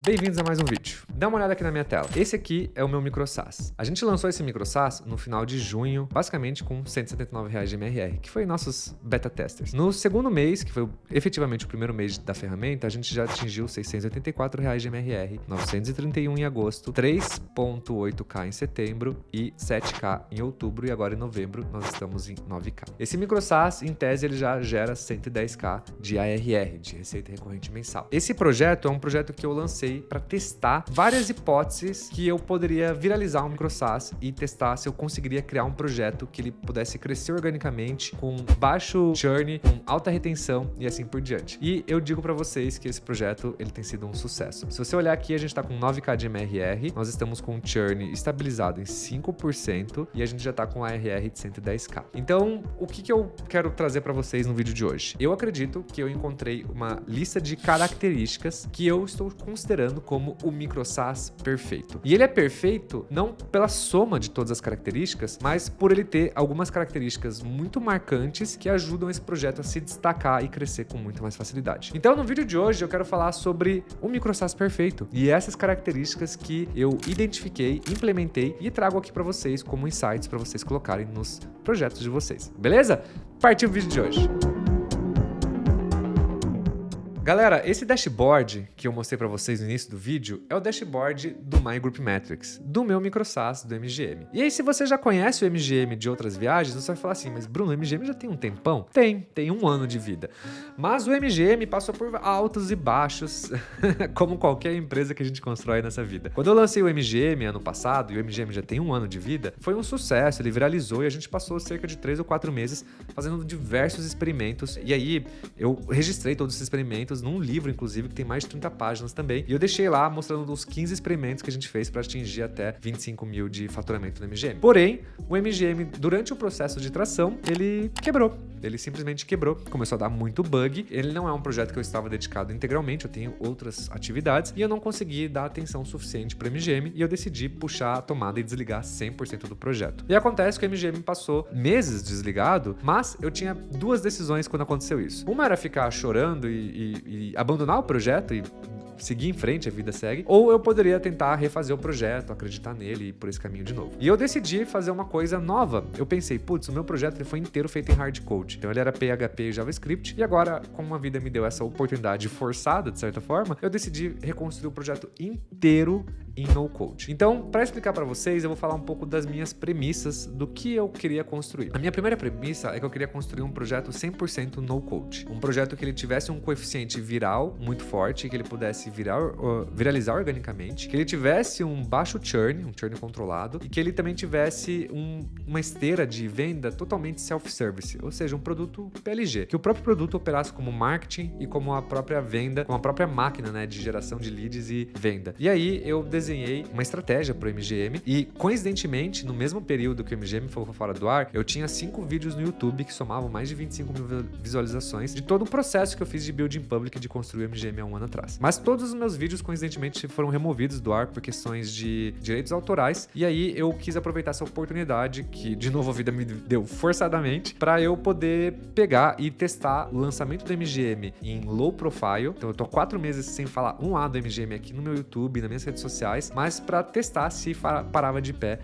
Bem-vindos a mais um vídeo. Dá uma olhada aqui na minha tela. Esse aqui é o meu MicroSaaS. A gente lançou esse MicroSaaS no final de junho, basicamente com R$ 179 de MRR, que foi nossos beta testers. No segundo mês, que foi efetivamente o primeiro mês da ferramenta, a gente já atingiu R$ 684 de MRR, 931 em agosto, 3.8K em setembro e 7K em outubro, e agora em novembro nós estamos em 9K. Esse MicroSaaS, em tese, ele já gera 110K de ARR, de receita recorrente mensal. Esse projeto é um projeto que eu lancei para testar várias hipóteses que eu poderia viralizar um MicroSaaS e testar se eu conseguiria criar um projeto que ele pudesse crescer organicamente, com baixo churn, com alta retenção e assim por diante. E eu digo para vocês que esse projeto ele tem sido um sucesso. Se você olhar aqui, a gente está com 9K de MRR, nós estamos com um churn estabilizado em 5% e a gente já está com ARR de 110K. Então, o que eu quero trazer para vocês no vídeo de hoje? Eu acredito que eu encontrei uma lista de características que eu estou considerando como o MicroSaaS perfeito. E ele é perfeito não pela soma de todas as características, mas por ele ter algumas características muito marcantes que ajudam esse projeto a se destacar e crescer com muito mais facilidade. Então, no vídeo de hoje, eu quero falar sobre o MicroSaaS perfeito e essas características que eu identifiquei, implementei e trago aqui para vocês como insights para vocês colocarem nos projetos de vocês. Beleza? Partiu o vídeo de hoje. Galera, esse dashboard que eu mostrei para vocês no início do vídeo é o dashboard do My Group Metrics, do meu MicroSaaS, do MGM. E aí, se você já conhece o MGM de outras viagens, você vai falar assim, mas Bruno, o MGM já tem um tempão? Tem um ano de vida. Mas o MGM passou por altos e baixos, como qualquer empresa que a gente constrói nessa vida. Quando eu lancei o MGM ano passado, e o MGM já tem um ano de vida, foi um sucesso, ele viralizou e a gente passou cerca de 3 ou 4 meses fazendo diversos experimentos. E aí, eu registrei todos esses experimentos num livro, inclusive, que tem mais de 30 páginas também. E eu deixei lá mostrando os 15 experimentos que a gente fez para atingir até 25 mil de faturamento no MGM. Porém, o MGM, durante o processo de tração, ele quebrou. Ele simplesmente quebrou, começou a dar muito bug. Ele não é um projeto que eu estava dedicado integralmente, eu tenho outras atividades e eu não consegui dar atenção suficiente para o MGM e eu decidi puxar a tomada e desligar 100% do projeto. E acontece que o MGM passou meses desligado, mas eu tinha duas decisões quando aconteceu isso. Uma era ficar chorando e abandonar o projeto e seguir em frente, a vida segue, ou eu poderia tentar refazer o projeto, acreditar nele e ir por esse caminho de novo. E eu decidi fazer uma coisa nova. Eu pensei, putz, o meu projeto ele foi inteiro feito em hardcode. Então ele era PHP e JavaScript, e agora, como a vida me deu essa oportunidade forçada, de certa forma, eu decidi reconstruir o projeto inteiro em no-code. Então, para explicar para vocês, eu vou falar um pouco das minhas premissas do que eu queria construir. A minha primeira premissa é que eu queria construir um projeto 100% no-code. Um projeto que ele tivesse um coeficiente viral muito forte, que ele pudesse viralizar organicamente, que ele tivesse um baixo churn, um churn controlado, e que ele também tivesse uma esteira de venda totalmente self-service, ou seja, um produto PLG, que o próprio produto operasse como marketing e como a própria venda, como a própria máquina, né, de geração de leads e venda. E aí eu desenhei uma estratégia para o MGM e, coincidentemente, no mesmo período que o MGM foi fora do ar, eu tinha 5 vídeos no YouTube que somavam mais de 25 mil visualizações de todo o processo que eu fiz de building public de construir o MGM há um ano atrás. Mas todos os meus vídeos, coincidentemente, foram removidos do ar por questões de direitos autorais, e aí eu quis aproveitar essa oportunidade, que de novo a vida me deu forçadamente, para eu poder pegar e testar o lançamento do MGM em low profile. Então eu tô 4 meses sem falar um A do MGM aqui no meu YouTube, nas minhas redes sociais, mas para testar se parava de pé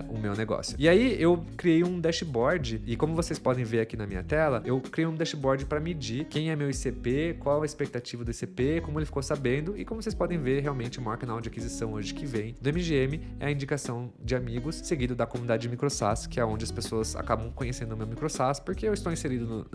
o meu negócio. E aí eu criei um dashboard, e como vocês podem ver aqui na minha tela, eu criei um dashboard para medir quem é meu ICP, qual a expectativa do ICP, como ele ficou sabendo. E como vocês podem ver, realmente o maior canal de aquisição hoje que vem do MGM é a indicação de amigos, seguido da comunidade de MicroSaaS, que é onde as pessoas acabam conhecendo o meu MicroSaaS, porque eu estou inserido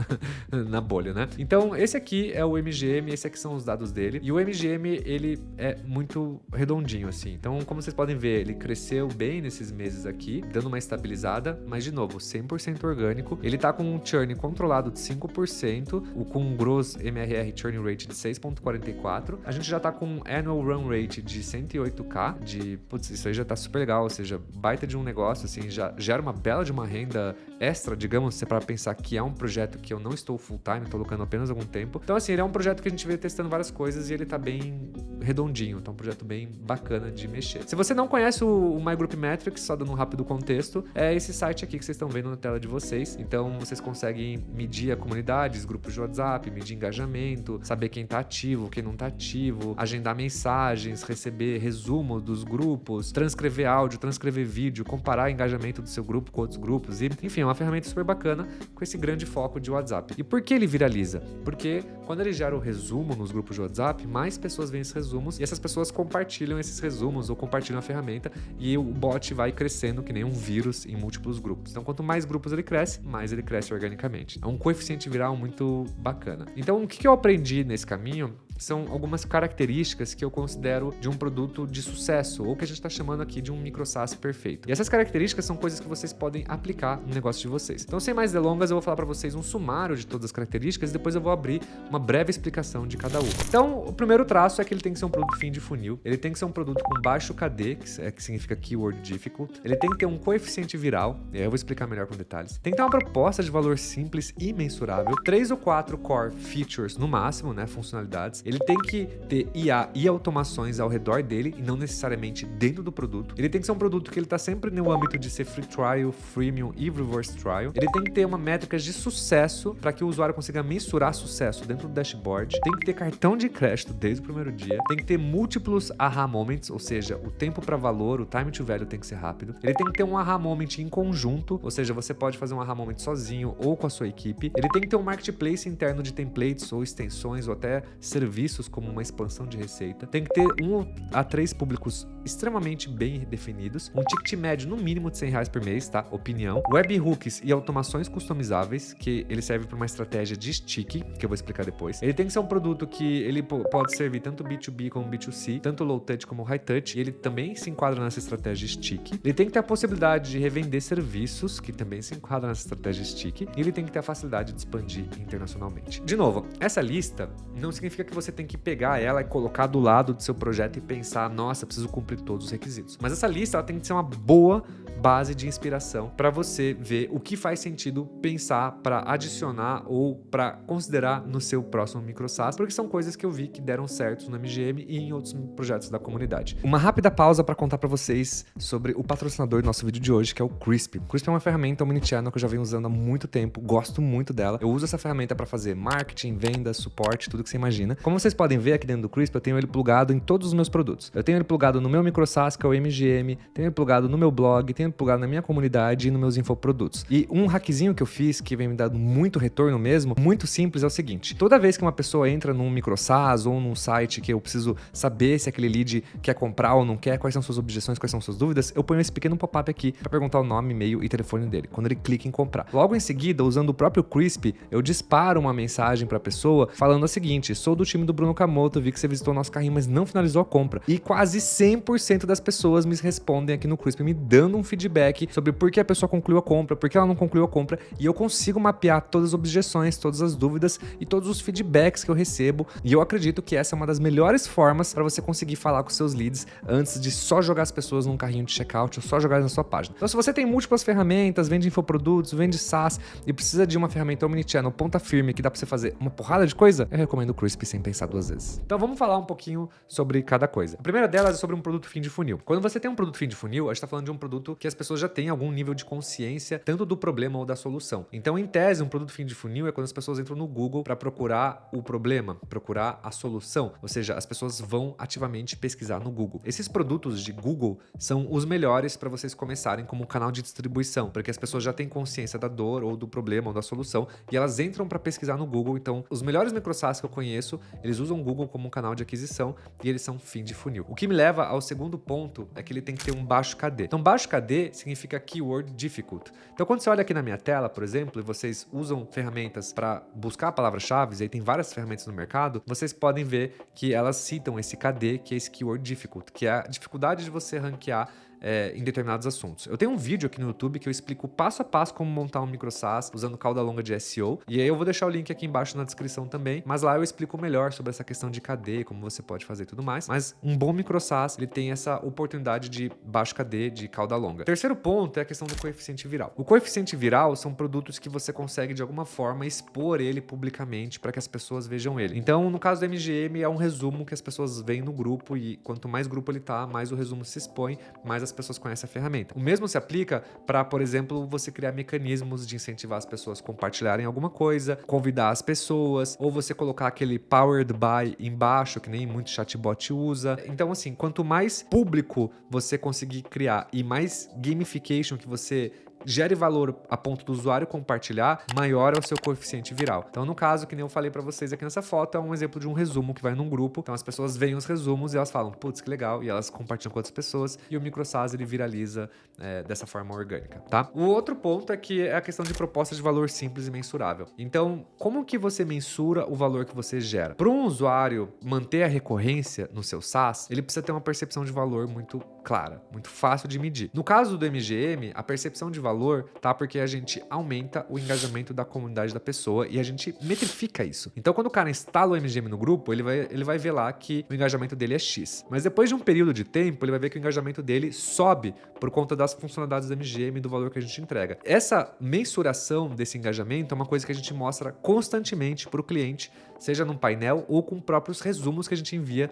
na bolha, né? Então, esse aqui é o MGM, esse aqui são os dados dele. E o MGM, ele é muito redondinho, assim. Então, como vocês podem ver, ele cresceu bem nesses meses aqui, dando uma estabilizada, mas, de novo, 100% orgânico. Ele tá com um churn controlado de 5%, com um gross MRR churn rate de 6.44. A gente já tá com um annual run rate de 108K, putz, isso aí já tá super legal, ou seja, baita de um negócio, assim, já gera uma bela de uma renda extra, digamos, se é para pensar que é um projeto que eu não estou full time, tô colocando apenas algum tempo. Então, assim, ele é um projeto que a gente veio testando várias coisas e ele tá bem redondinho, tá um projeto bem bacana bacana de mexer. Se você não conhece o My Group Metrics, só dando um rápido contexto, é esse site aqui que vocês estão vendo na tela de vocês. Então vocês conseguem medir a comunidade, os grupos de WhatsApp, medir engajamento, saber quem tá ativo, quem não tá ativo, agendar mensagens, receber resumo dos grupos, transcrever áudio, transcrever vídeo, comparar engajamento do seu grupo com outros grupos e, enfim, é uma ferramenta super bacana com esse grande foco de WhatsApp. E por que ele viraliza? Porque quando ele gera o resumo nos grupos de WhatsApp, mais pessoas veem esses resumos e essas pessoas compartilham esses resumos ou compartilham a ferramenta e o bot vai crescendo que nem um vírus em múltiplos grupos. Então, quanto mais grupos ele cresce, mais ele cresce organicamente. É um coeficiente viral muito bacana. Então, o que eu aprendi nesse caminho são algumas características que eu considero de um produto de sucesso, ou que a gente está chamando aqui de um micro SaaS perfeito. E essas características são coisas que vocês podem aplicar no negócio de vocês. Então, sem mais delongas, eu vou falar para vocês um sumário de todas as características e depois eu vou abrir uma breve explicação de cada uma. Então, o primeiro traço é que ele tem que ser um produto fim de funil, ele tem que ser um produto com baixo KD, que significa Keyword Difficult, ele tem que ter um coeficiente viral, e aí eu vou explicar melhor com detalhes, tem que ter uma proposta de valor simples e mensurável, 3 ou 4 core features no máximo, né, funcionalidades, ele tem que ter IA e automações ao redor dele e não necessariamente dentro do produto. Ele tem que ser um produto que ele está sempre no âmbito de ser free trial, freemium e reverse trial. Ele tem que ter uma métricas de sucesso para que o usuário consiga mensurar sucesso dentro do dashboard. Tem que ter cartão de crédito desde o primeiro dia. Tem que ter múltiplos aha moments, ou seja, o tempo para valor, o time to value tem que ser rápido. Ele tem que ter um aha moment em conjunto, ou seja, você pode fazer um aha moment sozinho ou com a sua equipe. Ele tem que ter um marketplace interno de templates ou extensões ou até serviços como uma expansão de receita. Tem que ter 1 a 3 públicos extremamente bem definidos, um ticket médio no mínimo de R$100 por mês, tá? Opinião. Webhooks e automações customizáveis, que ele serve para uma estratégia de stick, que eu vou explicar depois. Ele tem que ser um produto que ele pode servir tanto B2B como B2C, tanto low touch como high touch, e ele também se enquadra nessa estratégia stick. Ele tem que ter a possibilidade de revender serviços, que também se enquadra nessa estratégia stick, e ele tem que ter a facilidade de expandir internacionalmente. De novo, essa lista não significa que você tem que pegar ela e colocar do lado do seu projeto e pensar, nossa, preciso cumprir todos os requisitos. Mas essa lista ela tem que ser uma boa base de inspiração para você ver o que faz sentido pensar para adicionar ou para considerar no seu próximo micro SaaS, porque são coisas que eu vi que deram certo no MGM e em outros projetos da comunidade. Uma rápida pausa para contar para vocês sobre o patrocinador do nosso vídeo de hoje, que é o Crisp. O Crisp é uma ferramenta omnichannel que eu já venho usando há muito tempo, gosto muito dela. Eu uso essa ferramenta para fazer marketing, vendas, suporte, tudo que você imagina. Como vocês podem ver aqui dentro do Crisp, eu tenho ele plugado em todos os meus produtos. Eu tenho ele plugado no meu micro SaaS, que é o MGM, tenho ele plugado no meu blog, tenho ele plugado na minha comunidade e nos meus infoprodutos. E um hackzinho que eu fiz, que vem me dando muito retorno mesmo, muito simples, é o seguinte: toda vez que uma pessoa entra num micro SaaS ou num site que eu preciso saber se aquele lead quer comprar ou não quer, quais são suas objeções, quais são suas dúvidas, eu ponho esse pequeno pop-up aqui para perguntar o nome, e-mail e telefone dele, quando ele clica em comprar. Logo em seguida, usando o próprio Crisp, eu disparo uma mensagem para a pessoa falando o seguinte: sou do time do Bruno Kamoto, vi que você visitou nosso carrinho, mas não finalizou a compra. E quase 100% das pessoas me respondem aqui no Crisp, me dando um feedback sobre por que a pessoa concluiu a compra, por que ela não concluiu a compra, e eu consigo mapear todas as objeções, todas as dúvidas e todos os feedbacks que eu recebo, e eu acredito que essa é uma das melhores formas para você conseguir falar com seus leads antes de só jogar as pessoas num carrinho de checkout ou só jogar na sua página. Então, se você tem múltiplas ferramentas, vende infoprodutos, vende SaaS e precisa de uma ferramenta omnichannel ponta firme que dá para você fazer uma porrada de coisa, eu recomendo o Crisp sem pensar duas vezes. Então, vamos falar um pouquinho sobre cada coisa. A primeira delas é sobre um produto fim de funil. Quando você tem um produto fim de funil, a gente está falando de um produto que as pessoas já têm algum nível de consciência tanto do problema ou da solução. Então, em tese, um produto fim de funil é quando as pessoas entram no Google para procurar o problema, procurar a solução. Ou seja, as pessoas vão ativamente pesquisar no Google. Esses produtos de Google são os melhores para vocês começarem como um canal de distribuição, porque as pessoas já têm consciência da dor ou do problema ou da solução e elas entram para pesquisar no Google. Então, os melhores micro SaaS que eu conheço, eles usam o Google como um canal de aquisição e eles são fim de funil. O que me leva ao segundo ponto é que ele tem que ter um baixo KD. Então, baixo KD significa Keyword Difficult. Então, quando você olha aqui na minha tela, por exemplo, e vocês usam ferramentas para buscar palavras-chave, e aí tem várias ferramentas no mercado, vocês podem ver que elas citam esse KD, que é esse Keyword Difficult, que é a dificuldade de você ranquear em determinados assuntos. Eu tenho um vídeo aqui no YouTube que eu explico passo a passo como montar um micro SaaS usando cauda longa de SEO, e aí eu vou deixar o link aqui embaixo na descrição também, mas lá eu explico melhor sobre essa questão de KD, como você pode fazer e tudo mais. Mas um bom micro SaaS, ele tem essa oportunidade de baixo KD, de cauda longa. Terceiro ponto é a questão do coeficiente viral. O coeficiente viral são produtos que você consegue de alguma forma expor ele publicamente para que as pessoas vejam ele. Então, no caso do MGM, é um resumo que as pessoas veem no grupo, e quanto mais grupo ele tá, mais o resumo se expõe, mais as pessoas conhecem a ferramenta. O mesmo se aplica para, por exemplo, você criar mecanismos de incentivar as pessoas a compartilharem alguma coisa, convidar as pessoas, ou você colocar aquele powered by embaixo, que nem muito chatbot usa. Então, assim, quanto mais público você conseguir criar e mais gamification que você gere valor a ponto do usuário compartilhar, maior é o seu coeficiente viral. Então, no caso, que nem eu falei para vocês aqui nessa foto, é um exemplo de um resumo que vai num grupo. Então, as pessoas veem os resumos e elas falam, putz, que legal, e elas compartilham com outras pessoas, e o micro SaaS ele viraliza dessa forma orgânica, tá? O outro ponto é que é a questão de proposta de valor simples e mensurável. Então, como que você mensura o valor que você gera? Para um usuário manter a recorrência no seu SaaS, ele precisa ter uma percepção de valor muito clara, muito fácil de medir. No caso do MGM, a percepção de valor tá porque a gente aumenta o engajamento da comunidade da pessoa e a gente metrifica isso. Então, quando o cara instala o MGM no grupo, ele vai ver lá que o engajamento dele é X. Mas depois de um período de tempo, ele vai ver que o engajamento dele sobe por conta das funcionalidades do MGM e do valor que a gente entrega. Essa mensuração desse engajamento é uma coisa que a gente mostra constantemente para o cliente, seja num painel ou com próprios resumos que a gente envia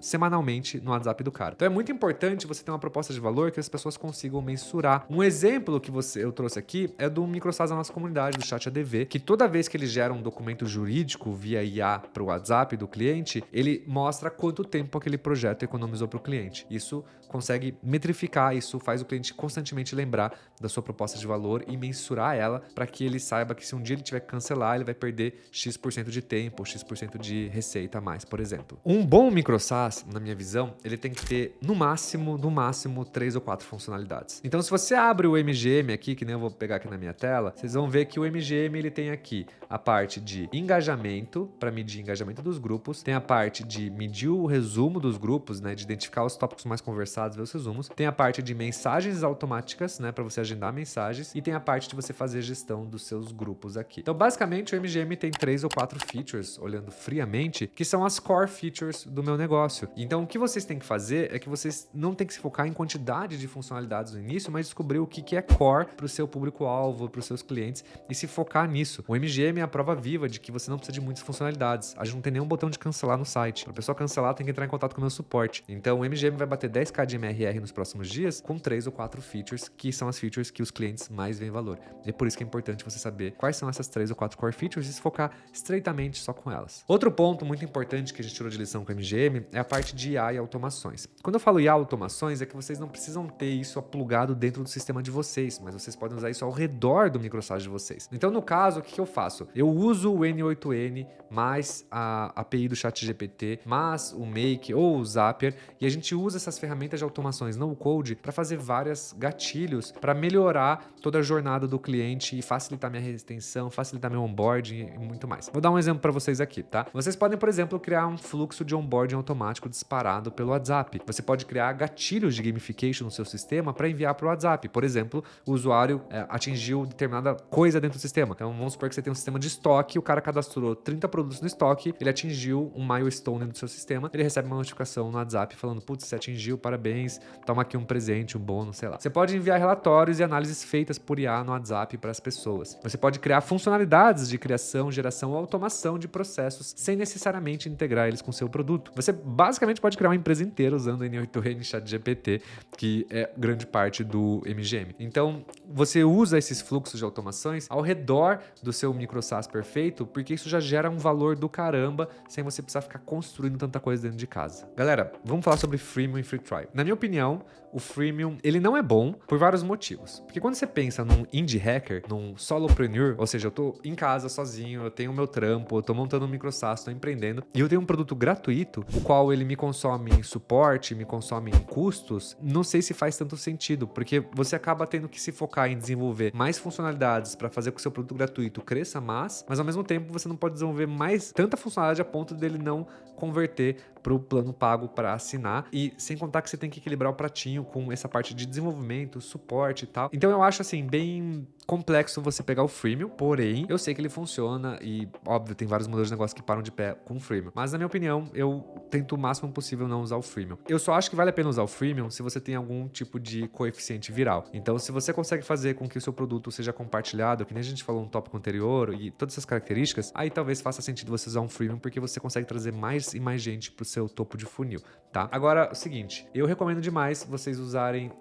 semanalmente no WhatsApp do cara. Então é muito importante você ter uma proposta de valor que as pessoas consigam mensurar. Um exemplo que eu trouxe aqui é do micro SaaS da nossa comunidade, do Chat ADV, que toda vez que ele gera um documento jurídico via IA para o WhatsApp do cliente, ele mostra quanto tempo aquele projeto economizou para o cliente. Isso consegue metrificar, isso faz o cliente constantemente lembrar da sua proposta de valor e mensurar ela para que ele saiba que se um dia ele tiver que cancelar, ele vai perder X% de tempo, X% de receita a mais, por exemplo. Um bom micro SaaS, na minha visão, ele tem que ter no máximo 3 ou 4 funcionalidades. Então, se você abre o MGM aqui, que nem eu vou pegar aqui na minha tela, vocês vão ver que o MGM ele tem aqui a parte de engajamento, para medir engajamento dos grupos, tem a parte de medir o resumo dos grupos, né, de identificar os tópicos mais conversados, ver os resumos, tem a parte de mensagens automáticas, né, para você agendar mensagens, e tem a parte de você fazer gestão dos seus grupos aqui. Então, basicamente, o MGM tem 3 ou 4 features, olhando friamente, que são as core features do meu negócio. Então, o que vocês têm que fazer é que vocês não têm que se focar em quantidade de funcionalidades no início, mas descobrir o que é core para o seu público-alvo, para os seus clientes, e se focar nisso. O MGM é a prova viva de que você não precisa de muitas funcionalidades. A gente não tem nenhum botão de cancelar no site. Para a pessoa cancelar, tem que entrar em contato com o meu suporte. Então, o MGM vai bater 10k de MRR nos próximos dias com 3 ou 4 features, que são as features que os clientes mais veem valor. E é por isso que é importante você saber quais são essas 3 ou 4 core features e se focar estreitamente só com elas. Outro ponto muito importante que a gente tirou de lição com o MGM é a parte de IA e automações. Quando eu falo IA e automações, é que vocês não precisam ter isso plugado dentro do sistema de vocês, mas vocês podem usar isso ao redor do microsite de vocês. Então, no caso, o que eu faço? Eu uso o N8N mais a API do ChatGPT, mais o Make ou o Zapier, e a gente usa essas ferramentas de automações no code para fazer vários gatilhos para melhorar toda a jornada do cliente e facilitar minha retenção, facilitar meu onboarding e muito mais. Vou dar um exemplo para vocês aqui, tá? Vocês podem, por exemplo, criar um fluxo de onboarding automático disparado pelo WhatsApp. Você pode criar gatilhos de gamification no seu sistema para enviar para o WhatsApp. Por exemplo, o usuário atingiu determinada coisa dentro do sistema. Então, vamos supor que você tem um sistema de estoque, o cara cadastrou 30 produtos no estoque, ele atingiu um milestone dentro do seu sistema, ele recebe uma notificação no WhatsApp falando, putz, você atingiu, parabéns, toma aqui um presente, um bônus, sei lá. Você pode enviar relatórios e análises feitas por IA no WhatsApp para as pessoas. Você pode criar funcionalidades de criação, geração ou automação de processos sem necessariamente integrar eles com o seu produto. Você basicamente pode criar uma empresa inteira usando o N8N ChatGPT, que é grande parte do MGM. Então, você usa esses fluxos de automações ao redor do seu micro SaaS perfeito, porque isso já gera um valor do caramba, sem você precisar ficar construindo tanta coisa dentro de casa. Galera, vamos falar sobre freemium e free trial. Na minha opinião, o freemium, ele não é bom por vários motivos. Porque quando você pensa num indie hacker, num solopreneur, ou seja, eu tô em casa sozinho, eu tenho o meu trampo, eu tô montando um micro SaaS, tô empreendendo, e eu tenho um produto gratuito, o qual ele me consome em suporte, me consome em custos, não sei se faz tanto sentido, porque você acaba tendo que se focar em desenvolver mais funcionalidades para fazer com que o seu produto gratuito cresça mais, mas ao mesmo tempo você não pode desenvolver mais tanta funcionalidade a ponto dele não converter pro plano pago para assinar. E sem contar que você tem que equilibrar o pratinho com essa parte de desenvolvimento, suporte e tal. Então eu acho assim, bem complexo você pegar o freemium, porém, eu sei que ele funciona e, óbvio, tem vários modelos de negócio que param de pé com o freemium. Mas, na minha opinião, eu tento o máximo possível não usar o freemium. Eu só acho que vale a pena usar o freemium se você tem algum tipo de coeficiente viral. Então, se você consegue fazer com que o seu produto seja compartilhado, que nem a gente falou no tópico anterior, e todas essas características, aí talvez faça sentido você usar um freemium, porque você consegue trazer mais e mais gente pro seu topo de funil, tá? Agora, o seguinte, eu recomendo demais vocês usarem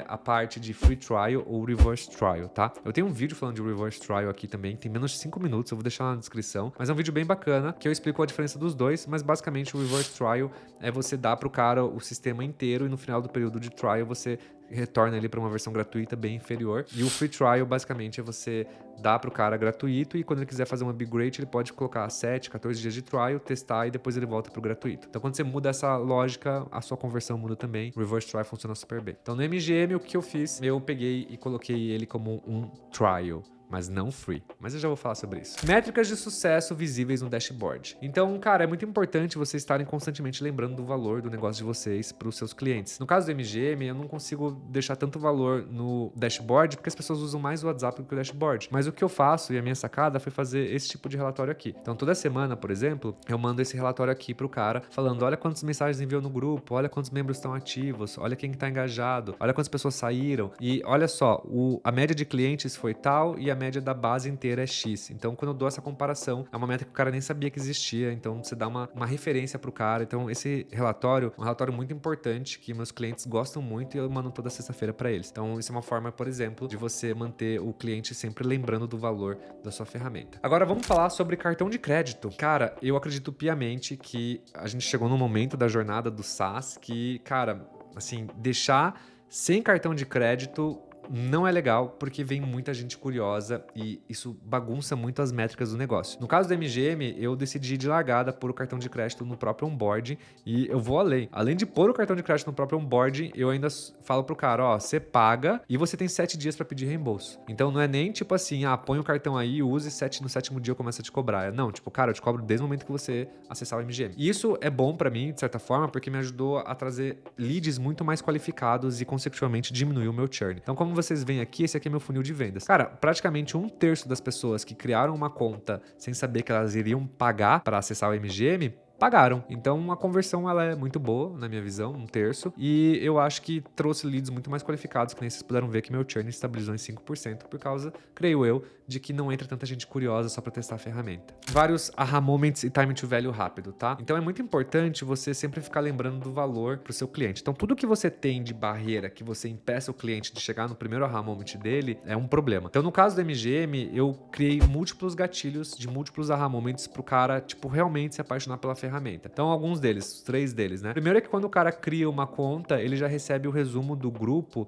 a parte de free trial ou reverse trial, tá? Eu tenho um vídeo falando de reverse trial aqui também, tem menos de 5 minutos, eu vou deixar na descrição, mas é um vídeo bem bacana, que eu explico a diferença dos dois, mas basicamente o reverse trial é você dar pro cara o sistema inteiro e no final do período de trial você retorna ele para uma versão gratuita bem inferior. E o free trial basicamente é você dar pro cara gratuito e quando ele quiser fazer um upgrade, ele pode colocar 7, 14 dias de trial, testar e depois ele volta pro gratuito. Então quando você muda essa lógica, a sua conversão muda também. O reverse trial funciona super bem. Então no MGM o que eu fiz? Eu peguei e coloquei ele como um trial, mas não free. Mas eu já vou falar sobre isso. Métricas de sucesso visíveis no dashboard. Então, cara, é muito importante vocês estarem constantemente lembrando do valor do negócio de vocês para os seus clientes. No caso do MGM, eu não consigo deixar tanto valor no dashboard porque as pessoas usam mais o WhatsApp do que o dashboard. Mas o que eu faço e a minha sacada foi fazer esse tipo de relatório aqui. Então, toda semana, por exemplo, eu mando esse relatório aqui pro cara falando, olha quantas mensagens enviou no grupo, olha quantos membros estão ativos, olha quem está engajado, olha quantas pessoas saíram. E olha só, a média de clientes foi tal e a média da base inteira é X. Então, quando eu dou essa comparação, é uma métrica que o cara nem sabia que existia. Então, você dá uma referência pro cara. Então, esse relatório é um relatório muito importante que meus clientes gostam muito e eu mando toda sexta-feira para eles. Então, isso é uma forma, por exemplo, de você manter o cliente sempre lembrando do valor da sua ferramenta. Agora, vamos falar sobre cartão de crédito. Cara, eu acredito piamente que a gente chegou num momento da jornada do SaaS que, cara, assim, deixar sem cartão de crédito não é legal porque vem muita gente curiosa e isso bagunça muito as métricas do negócio. No caso do MGM, eu decidi de largada pôr o cartão de crédito no próprio onboarding e eu vou além. Além de pôr o cartão de crédito no próprio onboarding, eu ainda falo pro cara, ó, você paga e você tem 7 dias para pedir reembolso. Então não é nem tipo assim, põe o cartão aí, use, no 7º dia eu começo a te cobrar. Não, tipo, cara, eu te cobro desde o momento que você acessar o MGM. E isso é bom para mim, de certa forma, porque me ajudou a trazer leads muito mais qualificados e consecutivamente diminuir o meu churn. Então, como vocês veem aqui, esse aqui é meu funil de vendas. Cara, praticamente 1/3 das pessoas que criaram uma conta sem saber que elas iriam pagar para acessar o MGM, pagaram. Então a conversão ela é muito boa, na minha visão, 1/3. E eu acho que trouxe leads muito mais qualificados, que nem vocês puderam ver que meu churn estabilizou em 5% por causa, creio eu, de que não entra tanta gente curiosa só para testar a ferramenta. Vários aha moments e time to value rápido, tá? Então é muito importante você sempre ficar lembrando do valor pro seu cliente. Então tudo que você tem de barreira que você impeça o cliente de chegar no primeiro aha moment dele é um problema. Então no caso do MGM, eu criei múltiplos gatilhos de múltiplos aha moments pro cara, tipo, realmente se apaixonar pela ferramenta. Então alguns deles, 3 deles, né? Primeiro é que quando o cara cria uma conta, ele já recebe o resumo do grupo,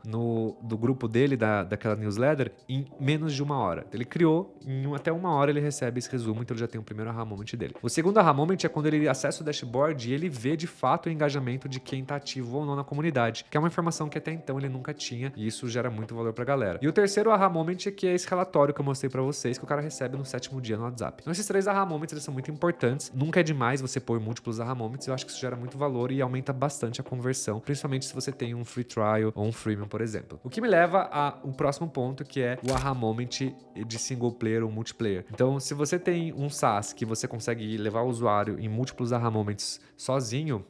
do grupo dele, daquela newsletter, em menos de 1 hora. Ele criou, até 1 hora ele recebe esse resumo, então ele já tem o primeiro aha moment dele. O segundo aha moment é quando ele acessa o dashboard e ele vê de fato o engajamento de quem tá ativo ou não na comunidade, que é uma informação que até então ele nunca tinha e isso gera muito valor pra galera. E o terceiro aha moment é que é esse relatório que eu mostrei pra vocês, que o cara recebe no 7º dia no WhatsApp. Então esses 3 aha moments eles são muito importantes, nunca é demais você pôr múltiplos aha moments, eu acho que isso gera muito valor e aumenta bastante a conversão, principalmente se você tem um free trial ou um freemium, por exemplo. O que me leva ao próximo ponto, que é o aha moment de single player ou multiplayer. Então, se você tem um SaaS que você consegue levar o usuário em múltiplos aha moments sozinho,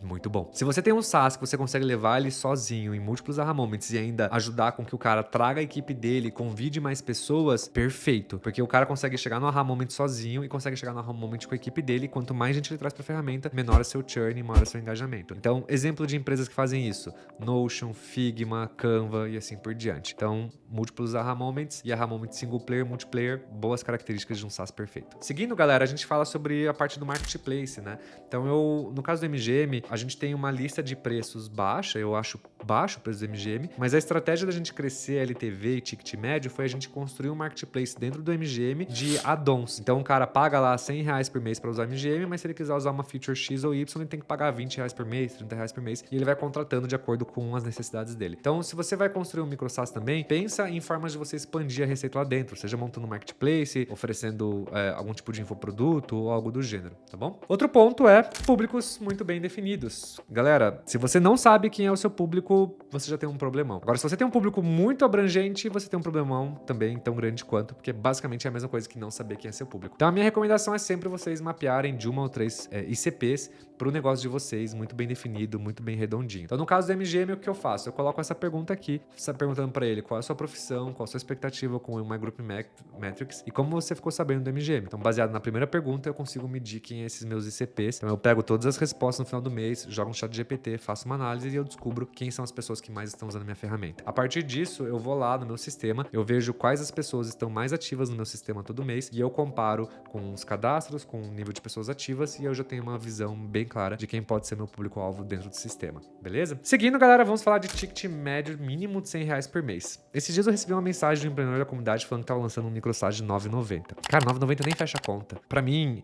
muito bom. Se você tem um SaaS que você consegue levar ele sozinho em múltiplos aha moments e ainda ajudar com que o cara traga a equipe dele, convide mais pessoas, perfeito. Porque o cara consegue chegar no aha moment sozinho e consegue chegar no aha moment com a equipe dele. Quanto mais gente ele traz pra ferramenta, menor é seu churn e maior é seu engajamento. Então, exemplo de empresas que fazem isso: Notion, Figma, Canva e assim por diante. Então, múltiplos aha moments e aha moments single player, multiplayer, boas características de um SaaS perfeito. Seguindo, galera, a gente fala sobre a parte do marketplace, né? Então, no caso do MGM, a gente tem uma lista de preços baixa, eu acho baixo o preço do MGM, mas a estratégia da gente crescer LTV e ticket médio foi a gente construir um marketplace dentro do MGM de add-ons. Então o cara paga lá R$100 por mês para usar o MGM, mas se ele quiser usar uma feature X ou Y, ele tem que pagar R$20 por mês, R$30 por mês, e ele vai contratando de acordo com as necessidades dele. Então, se você vai construir um micro SaaS também, pensa em formas de você expandir a receita lá dentro, seja montando um marketplace, oferecendo algum tipo de infoproduto ou algo do gênero, tá bom? Outro ponto é públicos muito bem definidos. Galera, se você não sabe quem é o seu público, você já tem um problemão. Agora, se você tem um público muito abrangente, você tem um problemão também tão grande quanto, porque basicamente é a mesma coisa que não saber quem é seu público. Então, a minha recomendação é sempre vocês mapearem de 1 ou 3 ICPs para o negócio de vocês, muito bem definido, muito bem redondinho. Então, no caso do MGM, o que eu faço? Eu coloco essa pergunta aqui, você está perguntando para ele qual é a sua profissão, qual a sua expectativa com o My Group Metrics e como você ficou sabendo do MGM. Então, baseado na primeira pergunta, eu consigo medir quem é esses meus ICPs. Então, eu pego todas as respostas no final do mês, jogo no chat GPT, faço uma análise e eu descubro quem são as pessoas que mais estão usando a minha ferramenta. A partir disso, eu vou lá no meu sistema, eu vejo quais as pessoas estão mais ativas no meu sistema todo mês e eu comparo com os cadastros, com o nível de pessoas ativas e eu já tenho uma visão bem clara de quem pode ser meu público-alvo dentro do sistema, beleza? Seguindo, galera, vamos falar de ticket médio mínimo de R$100 por mês. Esses dias eu recebi uma mensagem de um empreendedor da comunidade falando que estava lançando um micro SaaS de R$9,90. Cara, R$9,90 nem fecha a conta. Pra mim,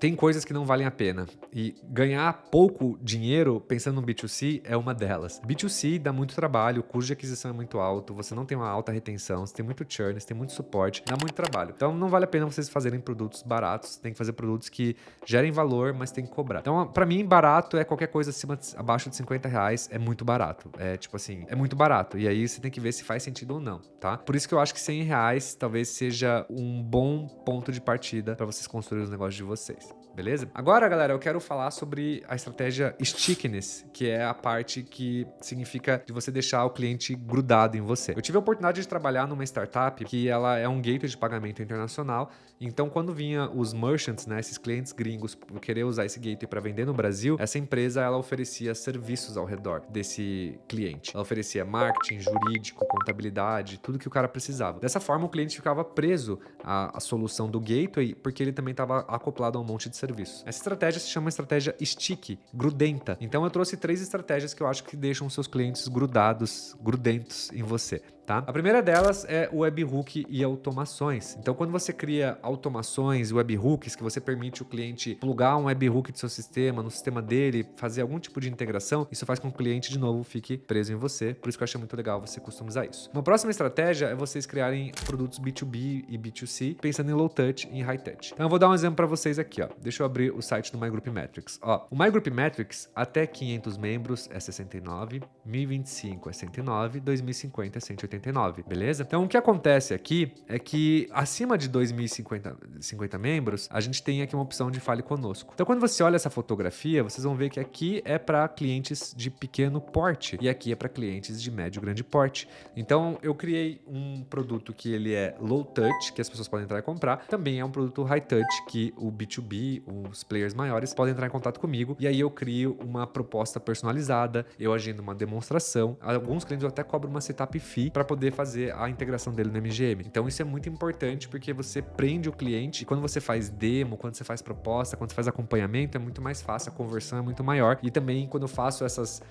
tem coisas que não valem a pena. E ganhar pouco dinheiro pensando no B2C é uma delas. B2C dá muito trabalho, o custo de aquisição é muito alto, você não tem uma alta retenção, você tem muito churn, você tem muito suporte, dá muito trabalho. Então não vale a pena vocês fazerem produtos baratos, tem que fazer produtos que gerem valor, mas tem que cobrar. Então, pra mim, barato é qualquer coisa abaixo de R$50, é muito barato. É tipo assim, é muito barato. E aí você tem que ver se faz sentido ou não, tá? Por isso que eu acho que R$100 talvez seja um bom ponto de partida para vocês construírem os negócios de vocês. Beleza? Agora, galera, eu quero falar sobre a estratégia stickiness, que é a parte que significa de você deixar o cliente grudado em você. Eu tive a oportunidade de trabalhar numa startup que ela é um gateway de pagamento internacional. Então, quando vinha os merchants, né, esses clientes gringos, querer usar esse gateway para vender no Brasil, essa empresa ela oferecia serviços ao redor desse cliente. Ela oferecia marketing, jurídico, contabilidade, tudo que o cara precisava. Dessa forma, o cliente ficava preso à solução do gateway, porque ele também estava acoplado a um monte de serviços. Essa estratégia se chama estratégia sticky, grudenta. Então eu trouxe 3 estratégias que eu acho que deixam seus clientes grudentos em você. Tá? A primeira delas é o webhook e automações. Então, quando você cria automações e webhooks, que você permite o cliente plugar um webhook do seu sistema, no sistema dele, fazer algum tipo de integração, isso faz com que o cliente, de novo, fique preso em você. Por isso que eu achei muito legal você customizar isso. Uma próxima estratégia é vocês criarem produtos B2B e B2C, pensando em low touch e em high touch. Então, eu vou dar um exemplo para vocês aqui. Ó. Deixa eu abrir o site do My Group Metrics. Ó, o My Group Metrics, até 500 membros é 69, 1025 é 109, 2050 é 189. Beleza? Então, o que acontece aqui é que acima de 2.050 membros, a gente tem aqui uma opção de fale conosco. Então, quando você olha essa fotografia, vocês vão ver que aqui é para clientes de pequeno porte e aqui é para clientes de médio grande porte. Então, eu criei um produto que ele é low touch, que as pessoas podem entrar e comprar. Também é um produto high touch, que o B2B, os players maiores, podem entrar em contato comigo. E aí eu crio uma proposta personalizada, eu agendo uma demonstração. Alguns clientes eu até cobro uma setup fee para poder fazer a integração dele no MGM. Então isso é muito importante porque você prende o cliente e quando você faz demo, quando você faz proposta, quando você faz acompanhamento, é muito mais fácil, a conversão é muito maior. E também quando eu faço essas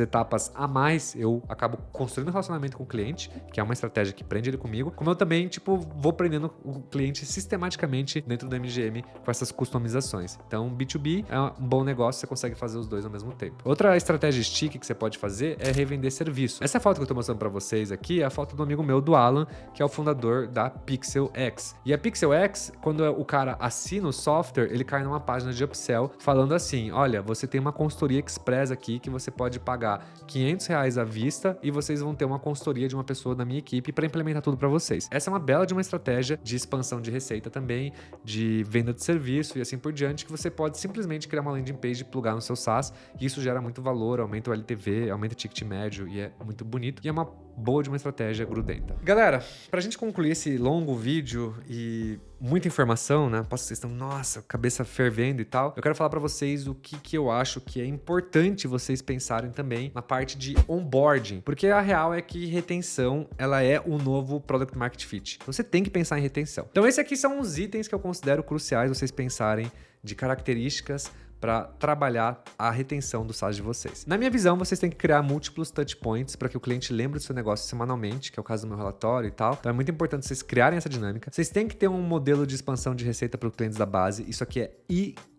etapas a mais, eu acabo construindo um relacionamento com o cliente, que é uma estratégia que prende ele comigo, como eu também, vou prendendo o cliente sistematicamente dentro do MGM com essas customizações. Então, B2B é um bom negócio, você consegue fazer os dois ao mesmo tempo. Outra estratégia stick que você pode fazer é revender serviço. Essa foto que eu tô mostrando para vocês aqui é a foto do amigo meu, do Alan, que é o fundador da PixelX. E a PixelX, quando o cara assina o software, ele cai numa página de upsell falando assim, olha, você tem uma consultoria express aqui que você pode pagar R$500 à vista e vocês vão ter uma consultoria de uma pessoa da minha equipe para implementar tudo para vocês. Essa é uma bela de uma estratégia de expansão de receita também, de venda de serviço e assim por diante, que você pode simplesmente criar uma landing page e plugar no seu SaaS e isso gera muito valor, aumenta o LTV, aumenta o ticket médio e é muito bonito e é uma boa de uma estratégia grudenta. Galera, pra gente concluir esse longo vídeo e muita informação, né? Posso que vocês estão, nossa, cabeça fervendo e tal. Eu quero falar pra vocês o que eu acho que é importante vocês pensarem também na parte de onboarding, porque a real é que retenção, ela é o novo Product Market Fit. Você tem que pensar em retenção. Então esses aqui são os itens que eu considero cruciais vocês pensarem de características para trabalhar a retenção do SaaS de vocês. Na minha visão, vocês têm que criar múltiplos touch points para que o cliente lembre do seu negócio semanalmente, que é o caso do meu relatório e tal. Então é muito importante vocês criarem essa dinâmica. Vocês têm que ter um modelo de expansão de receita para os clientes da base. Isso aqui é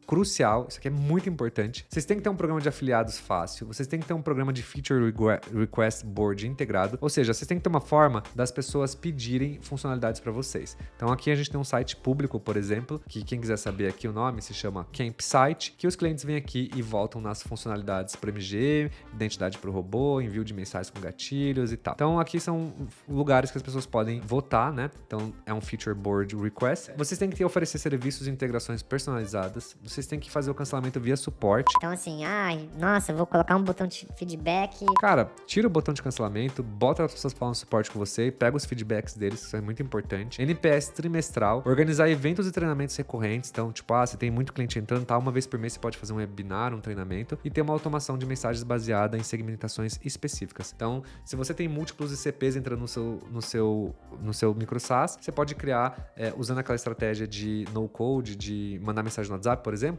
crucial, isso aqui é muito importante. Vocês têm que ter um programa de afiliados fácil, vocês têm que ter um programa de Feature Request Board integrado, ou seja, vocês têm que ter uma forma das pessoas pedirem funcionalidades para vocês. Então aqui a gente tem um site público, por exemplo, que quem quiser saber aqui o nome se chama Campsite, que os clientes vêm aqui e voltam nas funcionalidades para MGM, identidade para o robô, envio de mensagens com gatilhos e tal. Então aqui são lugares que as pessoas podem votar, né? Então é um Feature Board Request. Vocês têm que oferecer serviços e integrações personalizadas. Vocês têm que fazer o cancelamento via suporte. Então assim, ai, nossa, eu vou colocar um botão de feedback. Cara, tira o botão de cancelamento, bota as pessoas falando suporte com você e pega os feedbacks deles, isso é muito importante. NPS trimestral, organizar eventos e treinamentos recorrentes. Então, tipo, você tem muito cliente entrando, tá? Uma vez por mês você pode fazer um webinar, um treinamento e ter uma automação de mensagens baseada em segmentações específicas. Então, se você tem múltiplos ICPs entrando no seu micro SaaS, você pode criar, usando aquela estratégia de no-code, de mandar mensagem no WhatsApp, por exemplo,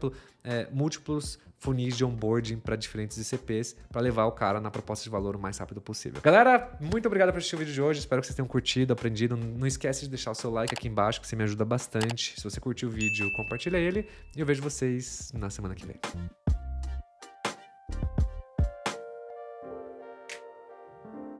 múltiplos funis de onboarding para diferentes ICPs para levar o cara na proposta de valor o mais rápido possível. Galera, muito obrigado por assistir o vídeo de hoje. Espero que vocês tenham curtido, aprendido. Não esquece de deixar o seu like aqui embaixo, que você me ajuda bastante. Se você curtiu o vídeo, compartilha ele. E eu vejo vocês na semana que vem.